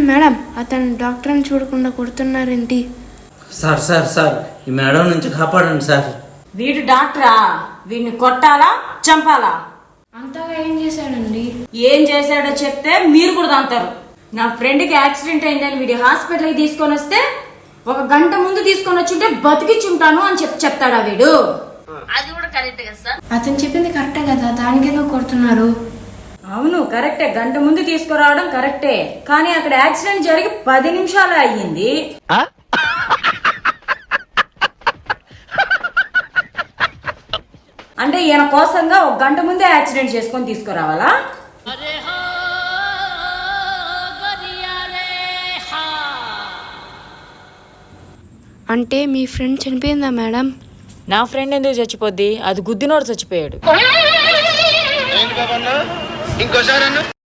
Madam అతను డాక్టర్ని చూడకుండా కొడుతున్నారేంటి? సార్ సార్ సార్ ఈ మేడం నుంచి కాపాడండి సార్. వీడు డాక్టరా? వీడిని కొట్టాలా చంపాలా? అంతగా ఏం చేశాడండి? ఏం చేశాడో చెప్తే మీరు కూడా అంటారు. నా ఫ్రెండ్కి యాక్సిడెంట్ అయిందని వీడి హాస్పిటల్కి తీసుకొని వస్తే 1 గంట ముందు తీసుకొని వచ్చుంటే బతికిచ్చుంటాను అని చెప్తాడా వీడు? అది కూడా కరెక్ట్ కదా సార్. అతను చెప్పింది కరెక్టే కదా, దానికి ఎందుకు కొడుతున్నారు? అవును కరెక్టే, గంట ముందు తీసుకురావడం కరెక్టే. కానీ అక్కడ యాక్సిడెంట్ జరిగి 10 నిమిషాలు అయ్యింది. అంటే ఈయన కోసంగా 1 గంట ముందే యాక్సిడెంట్ చేసుకొని తీసుకురావాలా? అంటే మీ ఫ్రెండ్ చనిపోయిందా మేడం? నా ఫ్రెండ్ ఎందుకు చచ్చిపోద్ది? అది గుద్దినోడు చచ్చిపోయాడు.